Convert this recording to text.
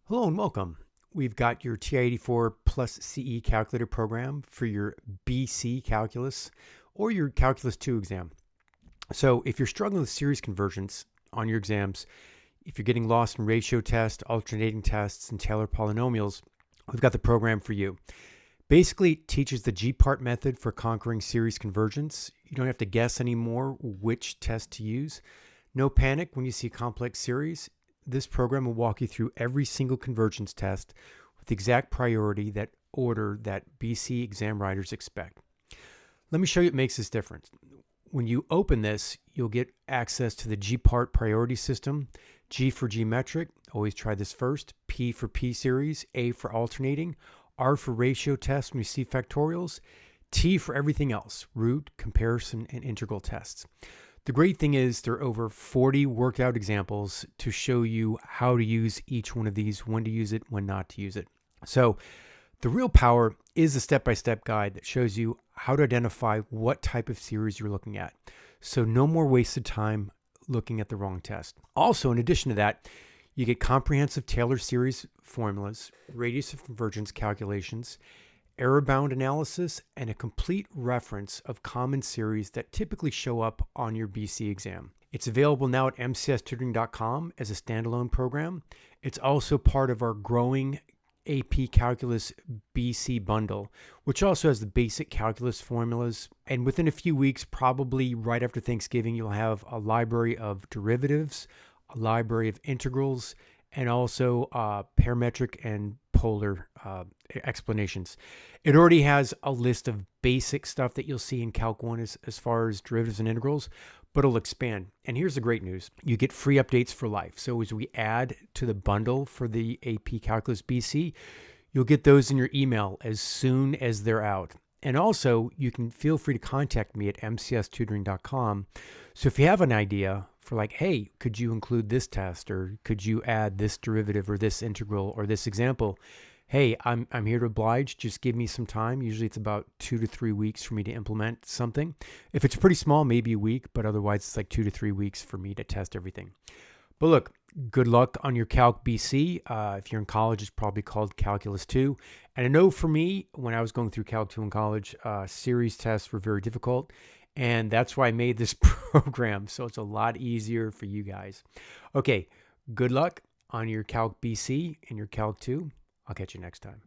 Hello and welcome. We've got your TI84 Plus CE calculator program for your BC calculus or your calculus 2 exam. So if you're struggling with series convergence on your exams, if you're getting lost in ratio tests, alternating tests, and Taylor polynomials, we've got the program for you. Basically, it teaches the GPART method for conquering series convergence. You don't have to guess anymore which test to use. No panic when you see a complex series. This program will walk you through every single convergence test with the exact priority, that order that BC exam writers expect. Let me show you what makes this different. When you open this, you'll get access to the GPART priority system. G for geometric, always try this first. P for P series, A for alternating, R for ratio tests when you see factorials, T for everything else, root, comparison, and integral tests. The great thing is there are over 40 worked out examples to show you how to use each one of these, when to use it, when not to use it. So the real power is a step-by-step guide that shows you how to identify what type of series you're looking at. So no more wasted time looking at the wrong test. Also, in addition to that, you get comprehensive Taylor series formulas, radius of convergence calculations, error-bound analysis, and a complete reference of common series that typically show up on your BC exam. It's available now at mcstutoring.com as a standalone program. It's also part of our growing AP Calculus BC bundle, which also has the basic calculus formulas. And within a few weeks, probably right after Thanksgiving, you'll have a library of derivatives, a library of integrals, and also parametric and polar explanations. It already has a list of basic stuff that you'll see in Calc 1 as far as derivatives and integrals, but it'll expand. And here's the great news. You get free updates for life. So as we add to the bundle for the AP Calculus BC, you'll get those in your email as soon as they're out. And also, you can feel free to contact me at mcstutoring.com. So if you have an idea for like, hey, could you include this test, or could you add this derivative or this integral or this example? Hey, I'm here to oblige. Just give me some time. Usually it's about 2 to 3 weeks for me to implement something. If it's pretty small, maybe a week, but otherwise it's like 2 to 3 weeks for me to test everything. But look, good luck on your Calc BC. If you're in college, it's probably called Calculus 2. And I know for me, when I was going through Calc 2 in college, series tests were very difficult. And that's why I made this program, so it's a lot easier for you guys. Okay, good luck on your Calc BC and your Calc 2. I'll catch you next time.